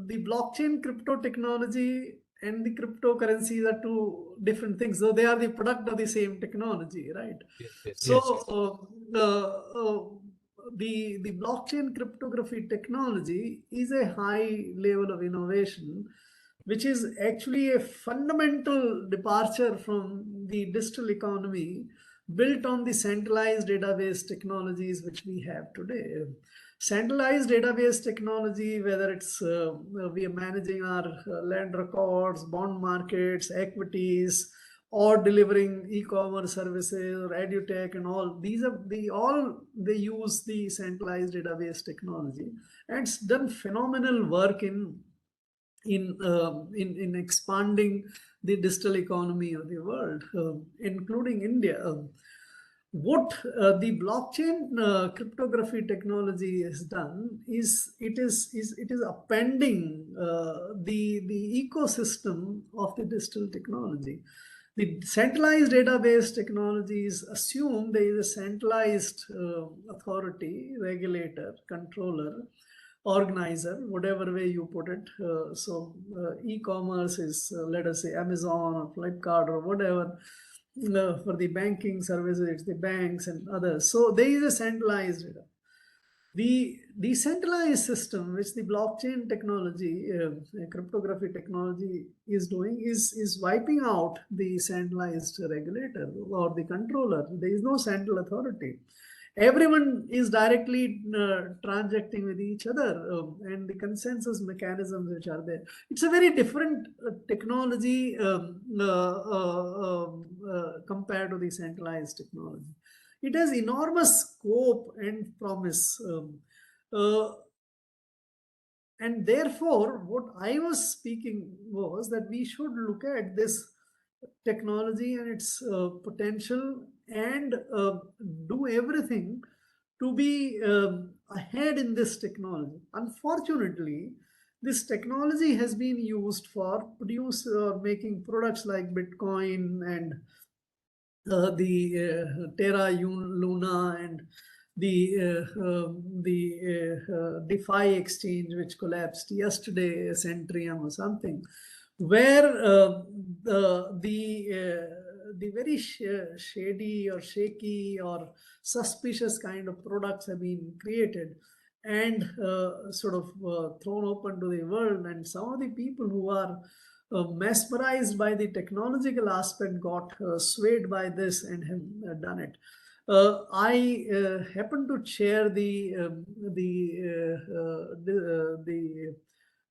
the blockchain crypto technology and the cryptocurrencies are two different things, though they are the product of the same technology, right? Yes. So, the blockchain cryptography technology is a high level of innovation, which is actually a fundamental departure from the digital economy built on the centralized database technologies which we have today. Centralized database technology, whether it's we are managing our land records, bond markets, equities, or delivering e-commerce services or Edutech and all, these are they use the centralized database technology, and it's done phenomenal work in expanding the digital economy of the world, including India. What the blockchain cryptography technology has done is it is appending the ecosystem of the digital technology. The centralized database technologies assume there is a centralized authority, regulator, controller, organizer, whatever way you put it. E-commerce is, let us say, Amazon or Flipkart or whatever. For the banking services, it's the banks and others. So there is a centralized data. The decentralized system, which the blockchain technology, cryptography technology is doing, is wiping out the centralized regulator or the controller. There is no central authority. Everyone is directly transacting with each other, and the consensus mechanisms which are there. It's a very different technology compared to the centralized technology. It has enormous scope and promise. And therefore, what I was speaking was that we should look at this technology and its potential and do everything to be ahead in this technology. Unfortunately, this technology has been used for making products like Bitcoin and the Terra Luna and the DeFi exchange, which collapsed yesterday, Centrium or something, where the very shady or shaky or suspicious kind of products have been created and sort of thrown open to the world, and some of the people who are mesmerized by the technological aspect got swayed by this and have done it. I happen to chair the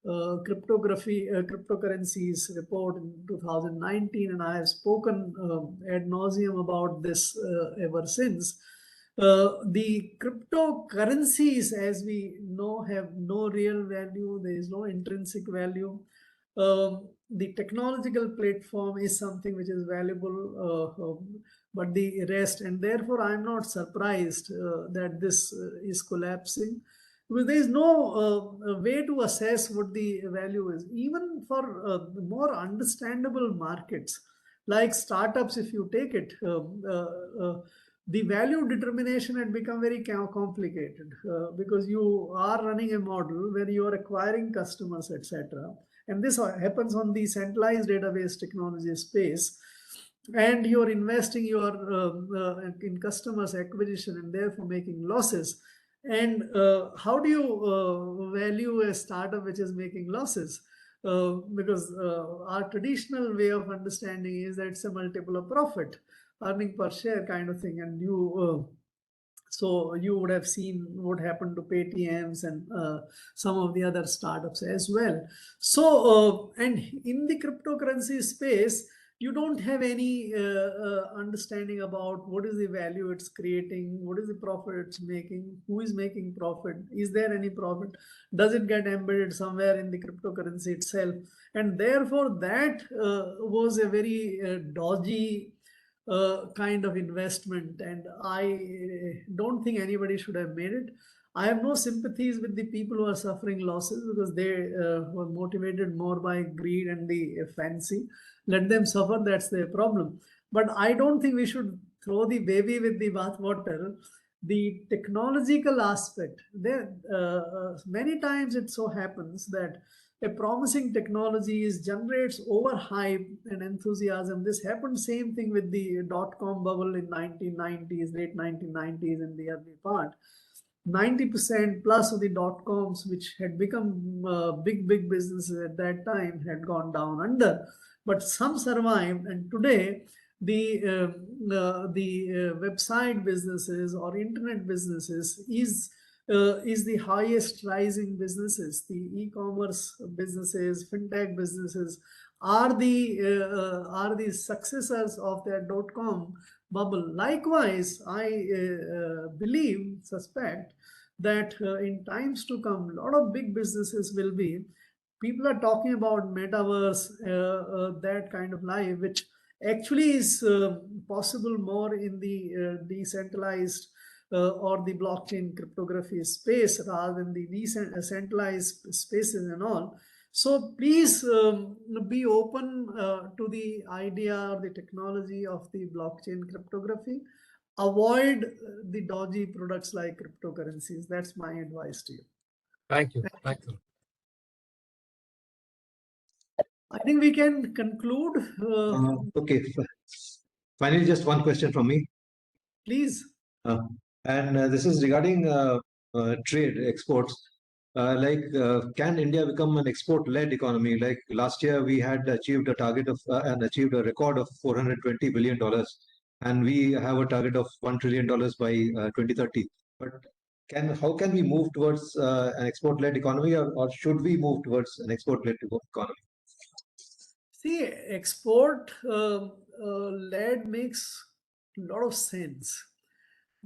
cryptocurrencies report in 2019, and I have spoken ad nauseum about this ever since. The cryptocurrencies, as we know, have no real value. There is no intrinsic value. The technological platform is something which is valuable, but the rest, and therefore I'm not surprised that this is collapsing, because there is no way to assess what the value is. Even for more understandable markets like startups, if you take it, the value determination had become very complicated because you are running a model where you are acquiring customers, etc. And this happens on the centralized database technology space, and you're investing in customers acquisition and therefore making losses. And how do you value a startup which is making losses? because our traditional way of understanding is that it's a multiple of profit, earning per share kind of thing. And so you would have seen what happened to Paytms and some of the other startups as well. So, and in the cryptocurrency space, you don't have any understanding about what is the value it's creating, what is the profit it's making, who is making profit, is there any profit, does it get embedded somewhere in the cryptocurrency itself? And therefore, that was a very dodgy kind of investment, and I don't think anybody should have made it. I have no sympathies with the people who are suffering losses, because they were motivated more by greed and the fancy. Let them suffer, that's their problem. But I don't think we should throw the baby with the bathwater. The technological aspect, there many times it so happens that a promising technology generates overhype and enthusiasm. This happened same thing with the dot-com bubble in 1990s, late 1990s, in the early part. 90% plus of the dot-coms, which had become big businesses at that time, had gone down under. But some survived, and today the website businesses or internet businesses is the highest rising businesses. The e-commerce businesses, fintech businesses are the successors of their dot-com bubble. Likewise, I suspect that in times to come, a lot of big businesses will be. People are talking about metaverse, that kind of life, which actually is possible more in the decentralized or the blockchain cryptography space rather than the decentralized spaces and all. So please be open to the idea or the technology of the blockchain cryptography. Avoid the dodgy products like cryptocurrencies. That's my advice to you. Thank you. Thank you. I think we can conclude. Okay. Finally, just one question from me. Please. And this is regarding trade, exports. Can India become an export-led economy? Like last year, we had achieved a target of and achieved a record of $420 billion. And we have a target of $1 trillion by 2030. But how can we move towards an export-led economy, or should we move towards an export-led economy? See, export-led makes a lot of sense,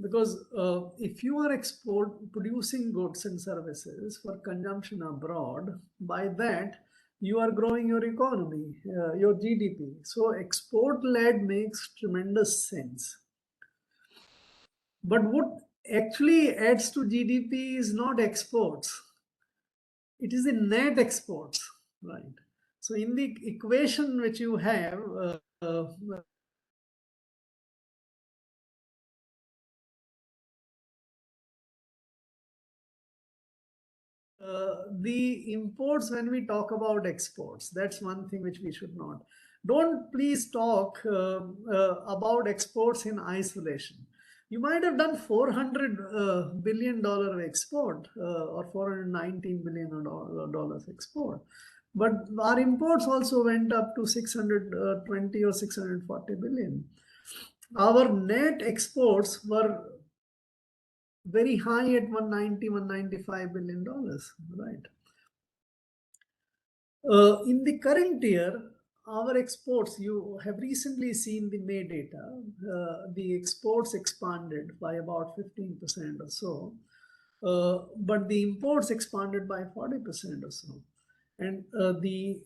because if you are producing goods and services for consumption abroad, by that you are growing your economy, your GDP. So export-led makes tremendous sense. But what actually adds to GDP is not exports. It is the net exports, right? So in the equation which you have, the imports, when we talk about exports, that's one thing which we should not. Don't please talk about exports in isolation. You might have done $400 billion of export or $419 billion export. But our imports also went up to 620 or 640 billion. Our net exports were very high at $195 billion, right? In the current year, our exports, you have recently seen the May data, the exports expanded by about 15% or so, but the imports expanded by 40% or so. And the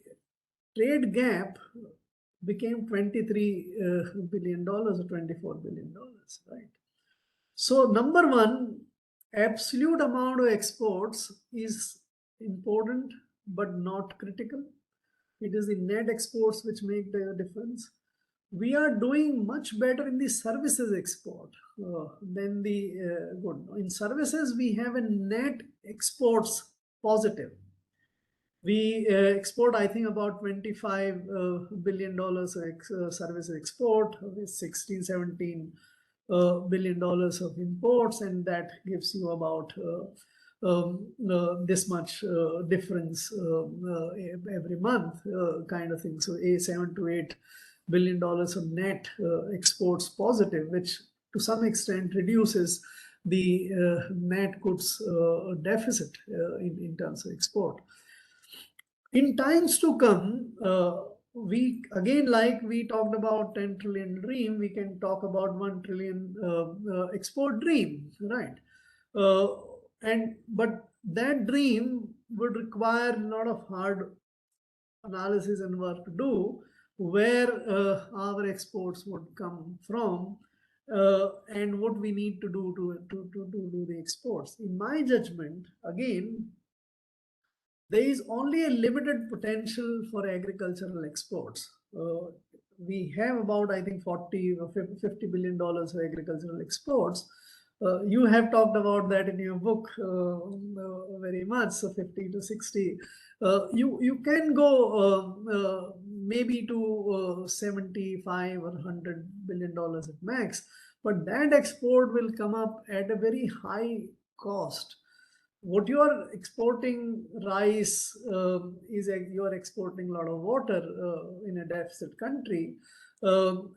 trade gap became $23 billion or $24 billion, right? So number one, absolute amount of exports is important, but not critical. It is the net exports which make the difference. We are doing much better in the services export than the good. In services, we have a net exports positive. We export, I think, about $25 billion services export, with 16, 17 $1 billion of imports, and that gives you about this much difference every month, kind of thing. So $7 to $8 billion of net exports positive, which to some extent reduces the net goods deficit in terms of export. In times to come, we again, like we talked about 10 trillion dream, we can talk about 1 trillion export dream, right? But that dream would require a lot of hard analysis and work to do, where our exports would come from, and what we need to do to do the exports. In my judgment, again, there is only a limited potential for agricultural exports. We have about, I think, $40 or $50 billion of agricultural exports. You have talked about that in your book very much, so 50 to 60. You can go maybe to 75 or $100 billion at max, but that export will come up at a very high cost. What you are exporting rice is you are exporting a lot of water in a deficit country. So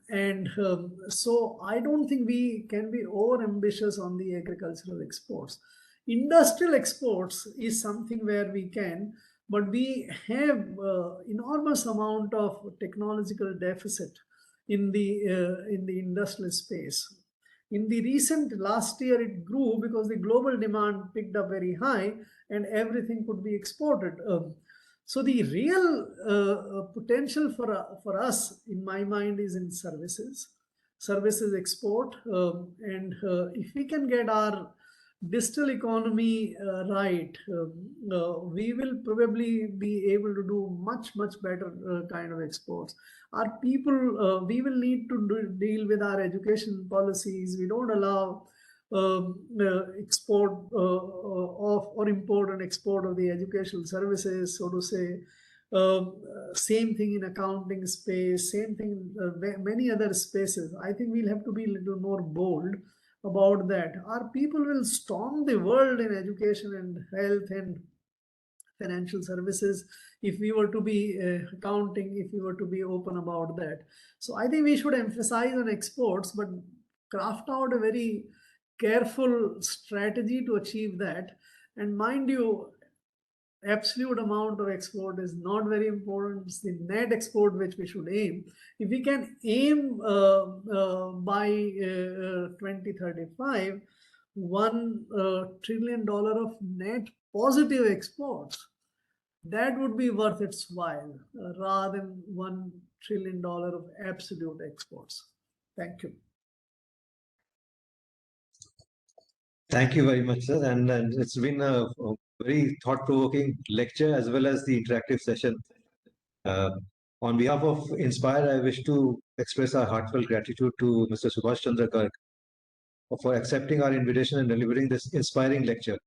I don't think we can be over ambitious on the agricultural exports. Industrial exports is something where we can, but we have enormous amount of technological deficit in the industrial space. In the recent last year, it grew because the global demand picked up very high and everything could be exported. So the real potential for us, in my mind, is in services export. And if we can get our digital economy right, we will probably be able to do much better kind of exports. Our people, we will need to deal with our education policies. We don't allow export of or import and export of the educational services, so to say. Same thing in accounting space, same thing in many other spaces. I think we'll have to be a little more bold about that. Our people will storm the world in education and health and financial services if we were to be accounting, if we were to be open about that. So I think we should emphasize on exports, but craft out a very careful strategy to achieve that. And mind you, absolute amount of export is not very important. It's the net export which we should aim. If we can aim by 2035, $1 trillion of net positive exports, that would be worth its while, rather than $1 trillion of absolute exports. Thank you. Thank you very much, sir. And it's been a very thought-provoking lecture as well as the interactive session. On behalf of InsPIRE, I wish to express our heartfelt gratitude to Mr. Subhash Chandra Garg for accepting our invitation and delivering this inspiring lecture.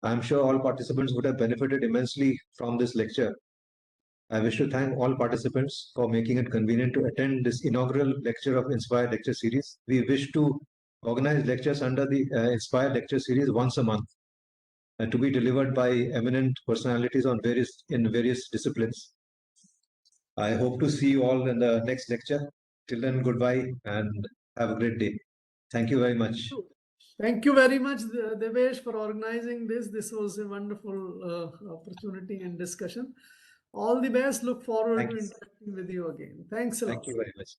I'm sure all participants would have benefited immensely from this lecture. I wish to thank all participants for making it convenient to attend this inaugural lecture of InsPIRE lecture series. We wish to organize lectures under the InsPIRE lecture series once a month, to be delivered by eminent personalities on various disciplines. I hope to see you all in the next lecture. Till then, goodbye and have a great day. Thank you very much. Thank you very much, Debesh, for organizing this. This was a wonderful opportunity and discussion. All the best. Look forward to interacting with you again. Thanks a lot. Thank you very much.